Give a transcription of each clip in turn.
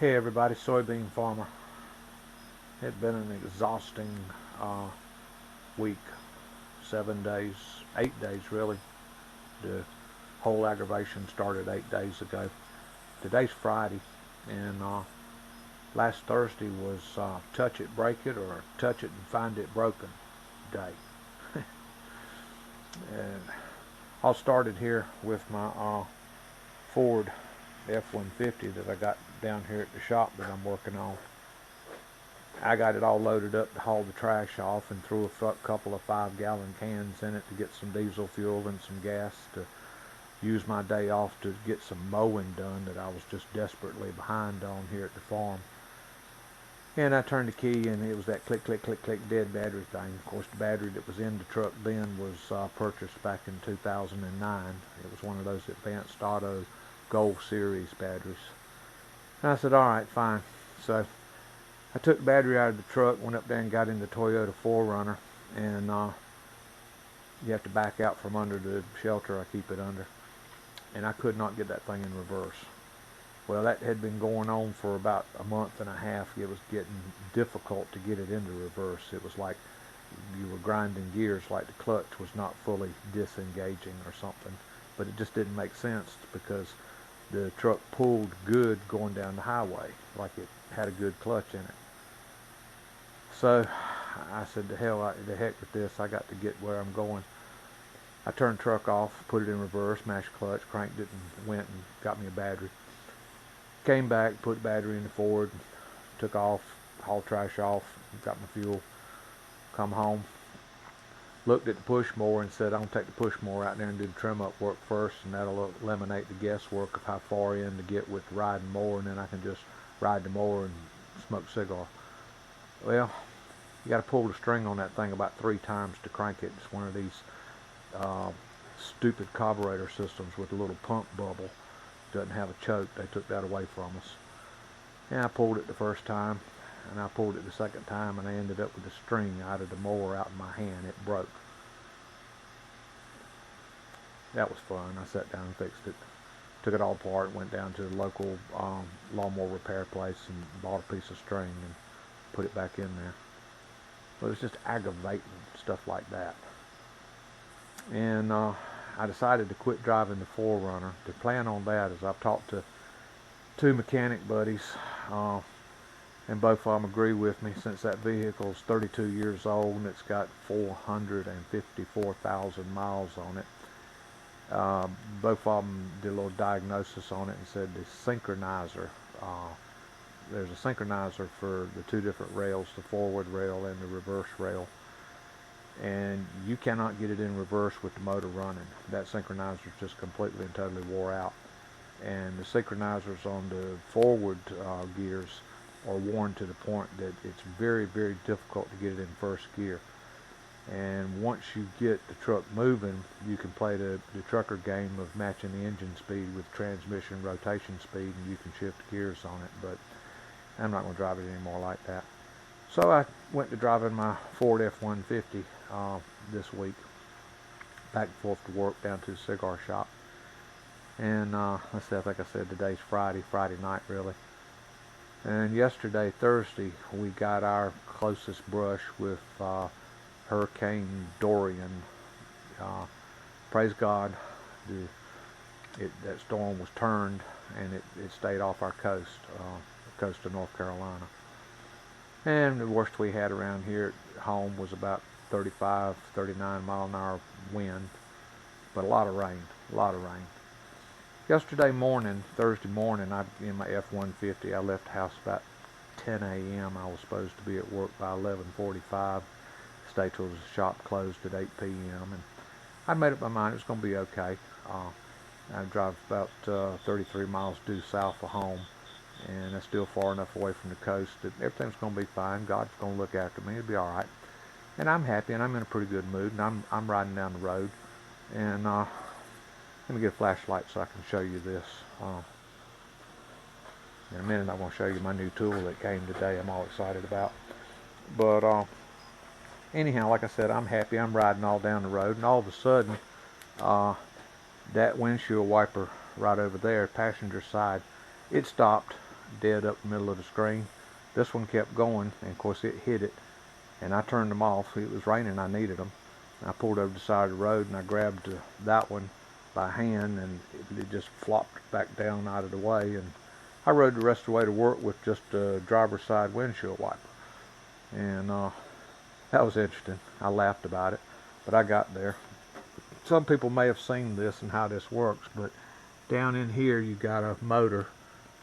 Hey everybody, soybean farmer. It's been an exhausting week, 7 days, 8 days really. The whole aggravation started 8 days ago. Today's Friday, and last Thursday was touch it, break it, or touch it and find it broken day. And I started here with my Ford F-150 that I got down here at the shop that I'm working on. I got it all loaded up to haul the trash off and threw a couple of 5-gallon cans in it to get some diesel fuel and some gas to use my day off to get some mowing done that I was just desperately behind on here at the farm. And I turned the key and it was that click, click, click, click dead battery thing. Of course, the battery that was in the truck then was purchased back in 2009. It was one of those Advanced Auto Gold Series batteries. And I said, all right, fine. So I took the battery out of the truck, went up there and got in the Toyota 4Runner, and you have to back out from under the shelter I keep it under, and I could not get that thing in reverse. Well, that had been going on for about a month and a half. It was getting difficult to get it into reverse. It was like you were grinding gears, like the clutch was not fully disengaging or something, but it just didn't make sense because the truck pulled good going down the highway, like it had a good clutch in it. So I said, the heck with this, I got to get where I'm going. I turned the truck off, put it in reverse, mashed clutch, cranked it, and went and got me a battery. Came back, put the battery in the Ford, took off, hauled trash off, got my fuel, come home, looked at the push mower and said, I'm going to take the push mower out there and do the trim up work first, and that'll eliminate the guesswork of how far in to get with riding mower, and then I can just ride the mower and smoke a cigar. Well, you got to pull the string on that thing about 3 times to crank it. It's one of these stupid carburetor systems with a little pump bubble. Doesn't have a choke. They took that away from us. And I pulled it the first time, and I pulled it the second time, and I ended up with the string out of the mower out in my hand. It broke. That was fun. I sat down and fixed it. Took it all apart, went down to the local lawnmower repair place and bought a piece of string and put it back in there. But it was just aggravating, stuff like that. And I decided to quit driving the 4Runner. The plan on that is I've talked to 2 mechanic buddies, and both of them agree with me. Since that vehicle is 32 years old and it's got 454,000 miles on it, both of them did a little diagnosis on it and said the synchronizer, there's a synchronizer for the 2 different rails, the forward rail and the reverse rail, and you cannot get it in reverse with the motor running. That synchronizer is just completely and totally wore out, and the synchronizers on the forward gears are worn to the point that it's very, very difficult to get it in first gear. And once you get the truck moving, you can play the trucker game of matching the engine speed with transmission rotation speed, and you can shift gears on it. But I'm not going to drive it anymore like that. So I went to driving my Ford F-150 this week, back and forth to work, down to the cigar shop. And let's see, I think I said today's Friday night really. And yesterday, Thursday, we got our closest brush with Hurricane Dorian. Praise God, that storm was turned and it stayed off our coast, the coast of North Carolina. And the worst we had around here at home was about 35, 39 mile an hour wind, but a lot of rain. Yesterday morning, Thursday morning, in my F-150, I left the house about 10 a.m. I was supposed to be at work by 11:45. Stay till the shop closed at 8 p.m. And I made up my mind it was going to be okay. I drive about 33 miles due south of home, and that's still far enough away from the coast that everything's going to be fine. God's going to look after me. It'll be all right. And I'm happy, and I'm in a pretty good mood, and I'm riding down the road. And let me get a flashlight so I can show you this. In a minute, I'm going to show you my new tool that came today. I'm all excited about. But anyhow, like I said, I'm happy. I'm riding all down the road, and all of a sudden, that windshield wiper right over there, passenger side, it stopped dead up the middle of the screen. This one kept going, and of course it hit it, and I turned them off. It was raining, I needed them. And I pulled over the side of the road, and I grabbed that one by hand, and it just flopped back down out of the way, and I rode the rest of the way to work with just a driver's side windshield wiper. And that was interesting. I laughed about it, but I got there. Some people may have seen this and how this works, but down in here you got a motor,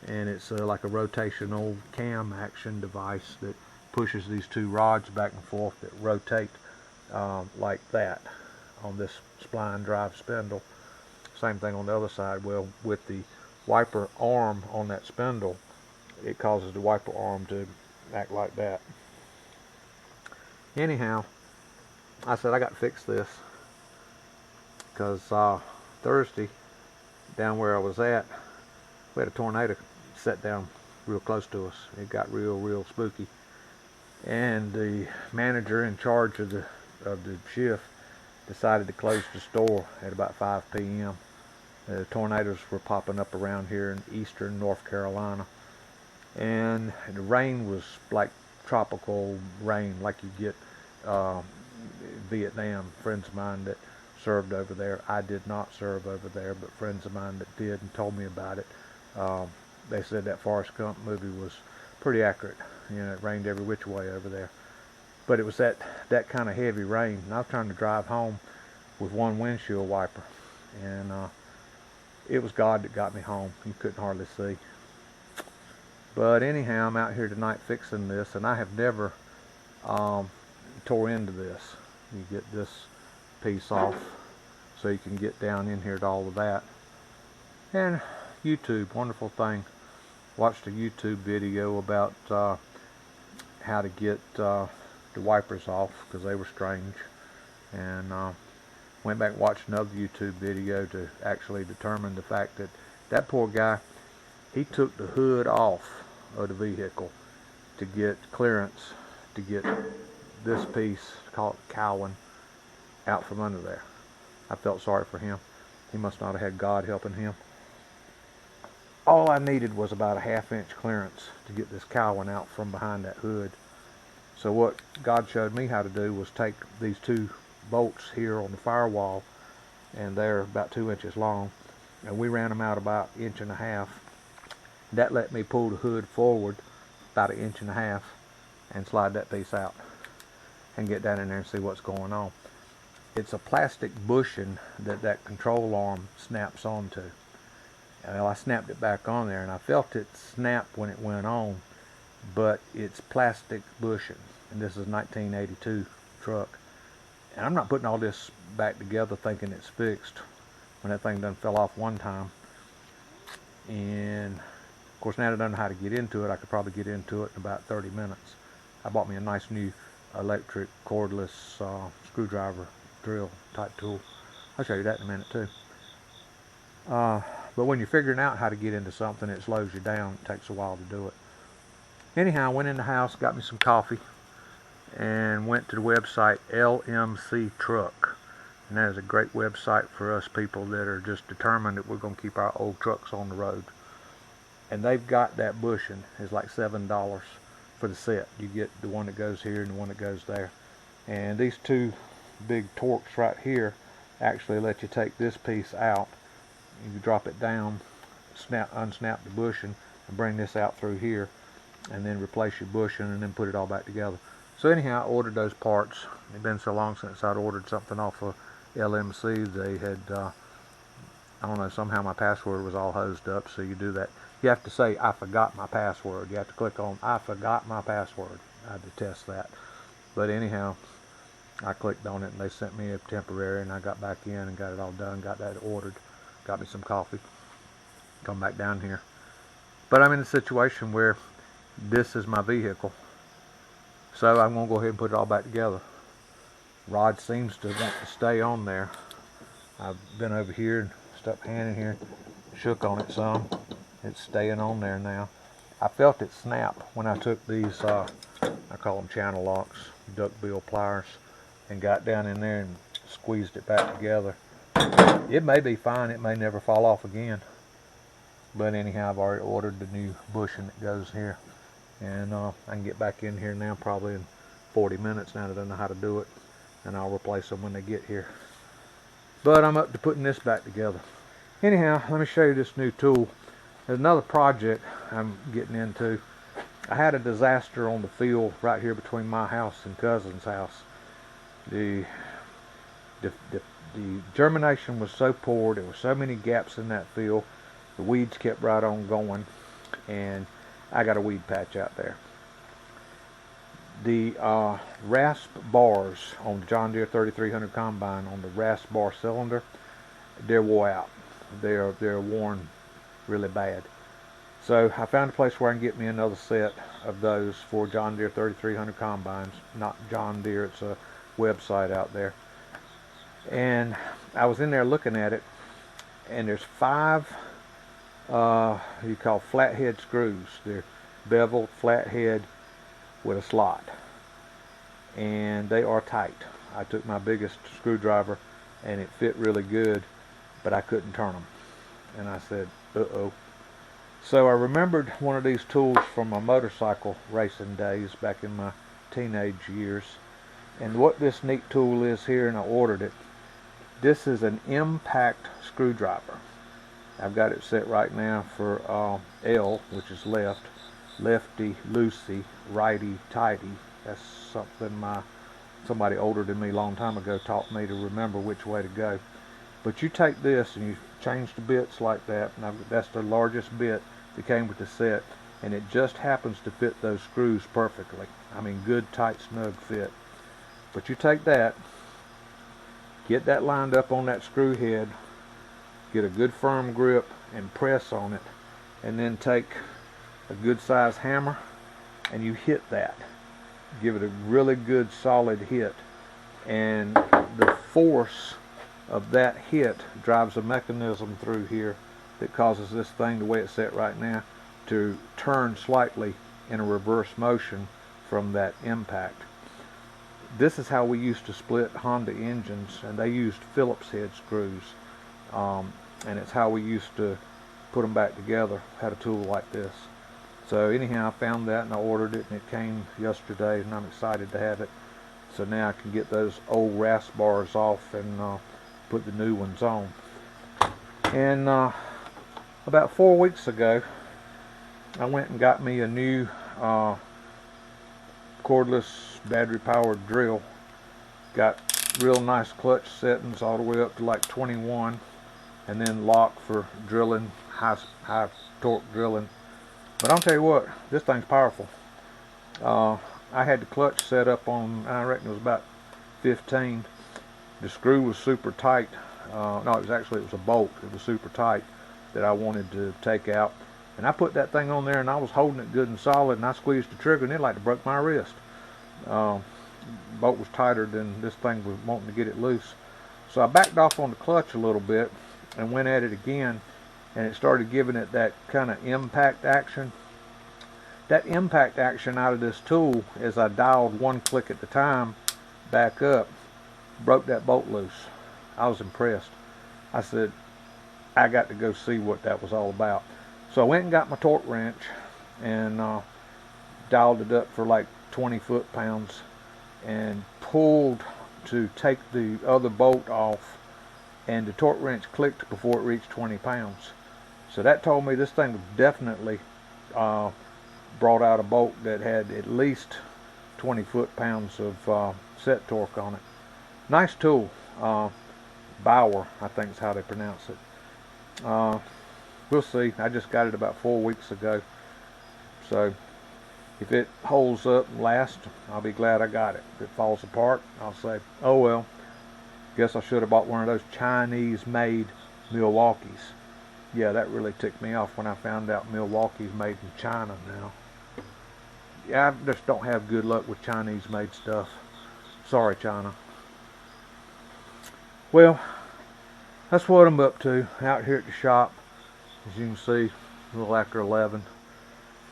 and it's like a rotational cam action device that pushes these two rods back and forth that rotate like that on this spline drive spindle. Same thing on the other side. Well, with the wiper arm on that spindle, it causes the wiper arm to act like that. Anyhow, I said I got to fix this, because Thursday, down where I was at, we had a tornado set down real close to us. It got real spooky, and the manager in charge of the shift decided to close the store at about 5 p.m. Tornadoes were popping up around here in eastern North Carolina, and the rain was like tropical rain, like you get Vietnam. Friends of mine that served over there. I did not serve over there, but friends of mine that did and told me about it. They said that Forrest Gump movie was pretty accurate. You know, it rained every which way over there. But it was that kind of heavy rain, and I was trying to drive home with one windshield wiper, and it was God that got me home. You couldn't hardly see. But anyhow, I'm out here tonight fixing this, and I have never tore into this. You get this piece off so you can get down in here to all of that. And YouTube, wonderful thing. Watched a YouTube video about how to get the wipers off, because they were strange, and went back and watched another YouTube video to actually determine the fact that that poor guy, he took the hood off of the vehicle to get clearance to get this piece, called cowling, out from under there. I felt sorry for him. He must not have had God helping him. All I needed was about a 1/2 inch clearance to get this cowling out from behind that hood. So what God showed me how to do was take these two bolts here on the firewall, and they're about 2 inches long, and we ran them out about 1.5 inches. That let me pull the hood forward about 1.5 inches and slide that piece out and get down in there and see what's going on. It's a plastic bushing that control arm snaps onto. Well, I snapped it back on there, and I felt it snap when it went on, but it's plastic bushing, and this is a 1982 truck. And I'm not putting all this back together thinking it's fixed when that thing done fell off one time. And of course, now that I don't know how to get into it, I could probably get into it in about 30 minutes. I bought me a nice new electric cordless screwdriver drill type tool. I'll show you that in a minute too. But when you're figuring out how to get into something, it slows you down. It takes a while to do it. Anyhow, I went in the house, got me some coffee, and went to the website LMC Truck. And that is a great website for us people that are just determined that we're going to keep our old trucks on the road. And they've got that bushing. It's like $7 for the set. You get the one that goes here and the one that goes there. And these two big Torx right here actually let you take this piece out. You drop it down, unsnap the bushing, and bring this out through here, and then replace your bushing, and then put it all back together. So anyhow, I ordered those parts. It's been so long since I'd ordered something off of LMC. They had, I don't know, somehow my password was all hosed up, so you do that. You have to say, I forgot my password. You have to click on, I forgot my password. I detest that. But anyhow, I clicked on it, and they sent me a temporary, and I got back in and got it all done, got that ordered. Got me some coffee, come back down here. But I'm in a situation where this is my vehicle, so I'm going to go ahead and put it all back together. Rod seems to want to stay on there. I've been over here and stuck a hand in here, shook on it some. It's staying on there now. I felt it snap when I took these, I call them channel locks, duckbill pliers, and got down in there and squeezed it back together. It may be fine, it may never fall off again. But anyhow, I've already ordered the new bushing that goes here, and I can get back in here now probably in 40 minutes now that I know how to do it, and I'll replace them when they get here. But I'm up to putting this back together. Anyhow, let me show you this new tool. There's another project I'm getting into. I had a disaster on the field right here between my house and cousin's house. The germination was so poor, there were so many gaps in that field, the weeds kept right on going, and I got a weed patch out there. The rasp bars on the John Deere 3300 combine, on the rasp bar cylinder, they're wore out. They're worn really bad. So I found a place where I can get me another set of those for John Deere 3300 combines. Not John Deere, it's a website out there. And I was in there looking at it, and there's 5 you call flathead screws. They're beveled flathead with a slot, and they are tight. I took my biggest screwdriver and it fit really good, but I couldn't turn them, and I said, uh-oh. So I remembered one of these tools from my motorcycle racing days back in my teenage years, and what this neat tool is here, and I ordered it. This is an impact screwdriver. I've got it set right now for L, which is left, lefty loosey, righty tighty. That's something somebody older than me a long time ago taught me to remember which way to go. But you take this and you change the bits like that. Now that's the largest bit that came with the set, and it just happens to fit those screws perfectly. I mean, good, tight, snug fit. But you take that, get that lined up on that screw head, get a good firm grip and press on it, and then take a good size hammer and you hit that. Give it a really good solid hit, and the force of that hit drives a mechanism through here that causes this thing, the way it's set right now, to turn slightly in a reverse motion from that impact. This is how we used to split Honda engines, and they used Phillips head screws, and it's how we used to put them back together. Had a tool like this. So anyhow, I found that and I ordered it, and it came yesterday, and I'm excited to have it. So now I can get those old rasp bars off and put the new ones on. And about 4 weeks ago, I went and got me a new cordless battery powered drill. Got real nice clutch settings all the way up to like 21, and then lock for drilling, high torque drilling. But I'll tell you what, this thing's powerful. I had the clutch set up on, I reckon it was about 15. The screw was super tight. No, it was a bolt. It was super tight that I wanted to take out. And I put that thing on there, and I was holding it good and solid, and I squeezed the trigger, and it like to broke my wrist. The bolt was tighter than this thing was wanting to get it loose. So I backed off on the clutch a little bit and went at it again, and it started giving it that kind of impact action. That impact action out of this tool, as I dialed one click at the time back up, broke that bolt loose. I was impressed. I said, I got to go see what that was all about. So I went and got my torque wrench and dialed it up for like 20 foot-pounds and pulled to take the other bolt off, and the torque wrench clicked before it reached 20 pounds. So that told me this thing was definitely brought out a bolt that had at least 20 foot-pounds of set torque on it. Nice tool. Bauer, I think is how they pronounce it. We'll see. I just got it about 4 weeks ago. So if it holds up and lasts, I'll be glad I got it. If it falls apart, I'll say, oh well, guess I should have bought one of those Chinese-made Milwaukees. Yeah, that really ticked me off when I found out Milwaukee's made in China now. Yeah, I just don't have good luck with Chinese-made stuff. Sorry, China. Well, that's what I'm up to out here at the shop. As you can see, a little after 11.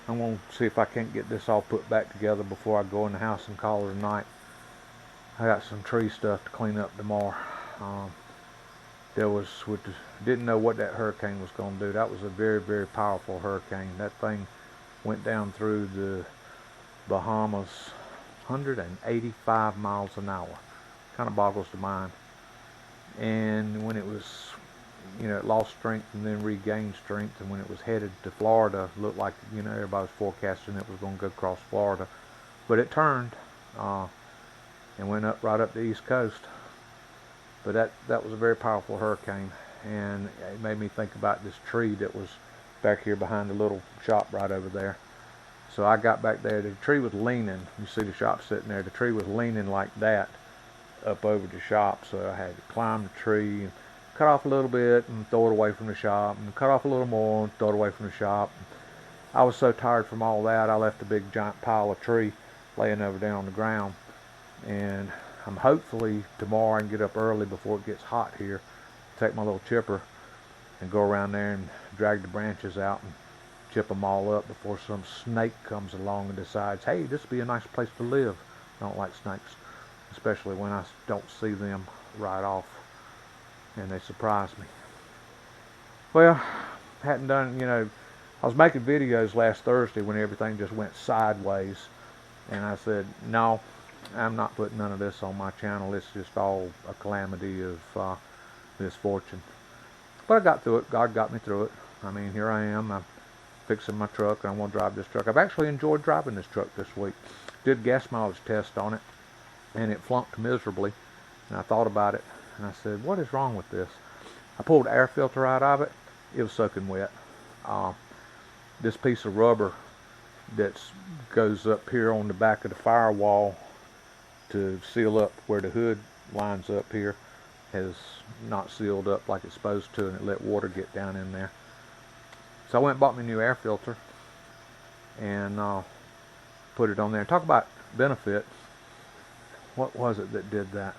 I'm going to see if I can't get this all put back together before I go in the house and call it a night. I got some tree stuff to clean up tomorrow. didn't know what that hurricane was going to do. That was a very, very powerful hurricane. That thing went down through the Bahamas 185 miles an hour. Kind of boggles the mind. And when it was, it lost strength and then regained strength, and when it was headed to Florida, it looked like, everybody was forecasting it was going to go across Florida. But it turned and went right up the East Coast. But that was a very powerful hurricane, and it made me think about this tree that was back here behind the little shop right over there. So I got back there. The tree was leaning. You see the shop sitting there. The tree was leaning like that up over the shop. So I had to climb the tree and cut off a little bit and throw it away from the shop, and cut off a little more and throw it away from the shop. I was so tired from all that, I left a big giant pile of tree laying over there on the ground. And I'm hopefully tomorrow I can get up early before it gets hot here, take my little chipper and go around there and drag the branches out and chip them all up before some snake comes along and decides, hey, this would be a nice place to live. I don't like snakes, especially when I don't see them right off and they surprise me. Well, hadn't done, I was making videos last Thursday when everything just went sideways, and I said, no, I'm not putting none of this on my channel. It's just all a calamity of misfortune. But I got through it. God got me through it. I mean, here I am. I'm fixing my truck, and I'm going to drive this truck. I've actually enjoyed driving this truck this week. Did gas mileage test on it, and it flunked miserably. And I thought about it, and I said, what is wrong with this? I pulled the air filter out of it. It was soaking wet. This piece of rubber that goes up here on the back of the firewall to seal up where the hood lines up here has not sealed up like it's supposed to, and it let water get down in there. So I went and bought me a new air filter and put it on there. Talk about benefits. What was it that did that?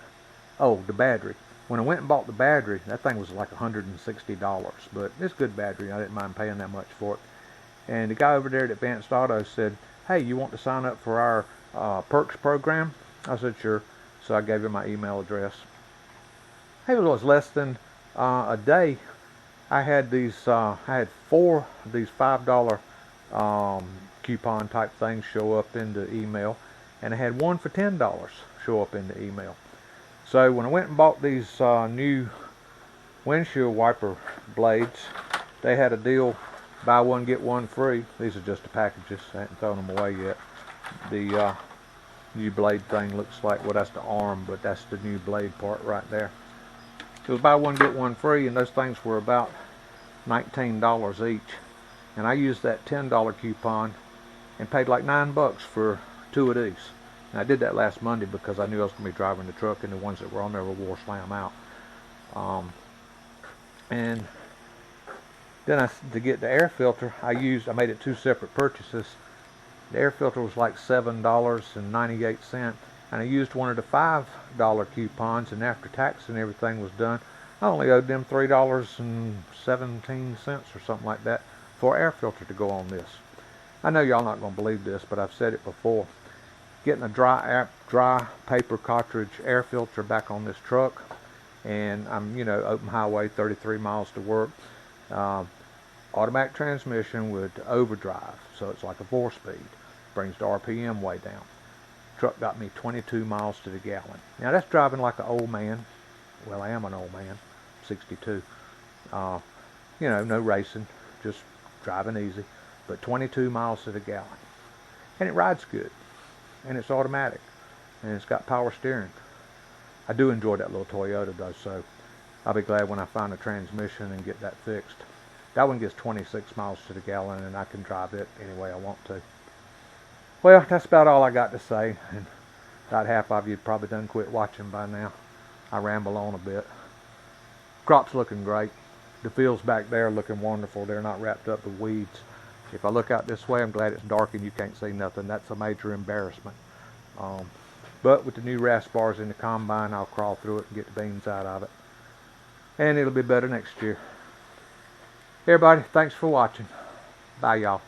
Oh, the battery. When I went and bought the battery, that thing was like $160, but it's good battery. I didn't mind paying that much for it. And the guy over there at Advanced Auto said, hey, you want to sign up for our perks program? I said, sure. So I gave him my email address. Hey, it was less than a day. I had I had 4 of these $5 coupon type things show up in the email, and I had one for $10 show up in the email. So when I went and bought these new windshield wiper blades, they had a deal, buy one get one free. These are just the packages. I haven't thrown them away yet. The new blade thing looks like, well, that's the arm, but that's the new blade part right there. It was buy one get one free, and those things were about $19 each. And I used that $10 coupon and paid like $9 for 2 of these. And I did that last Monday because I knew I was going to be driving the truck, and the ones that were on there were wore slam out. And then to get the air filter, I made it 2 separate purchases. The air filter was like $7.98, and I used one of the $5 coupons, and after tax and everything was done, I only owed them $3.17 or something like that for air filter to go on this. I know y'all not going to believe this, but I've said it before. Getting a dry paper cartridge air filter back on this truck, and I'm, open highway, 33 miles to work. Automatic transmission with overdrive, so it's like a 4-speed. Brings the RPM way down. Truck got me 22 miles to the gallon. Now that's driving like an old man. Well, I am an old man, 62. No racing, just driving easy, but 22 miles to the gallon. And it rides good, and it's automatic, and it's got power steering. I do enjoy that little Toyota though, so I'll be glad when I find a transmission and get that fixed. That one gets 26 miles to the gallon, and I can drive it any way I want to. Well, that's about all I got to say, and about half of you probably done quit watching by now. I ramble on a bit. Crop's looking great. The fields back there looking wonderful. They're not wrapped up with weeds. If I look out this way, I'm glad it's dark and you can't see nothing. That's a major embarrassment. But with the new rasp bars in the combine, I'll crawl through it and get the beans out of it. And it'll be better next year. Everybody, thanks for watching. Bye, y'all.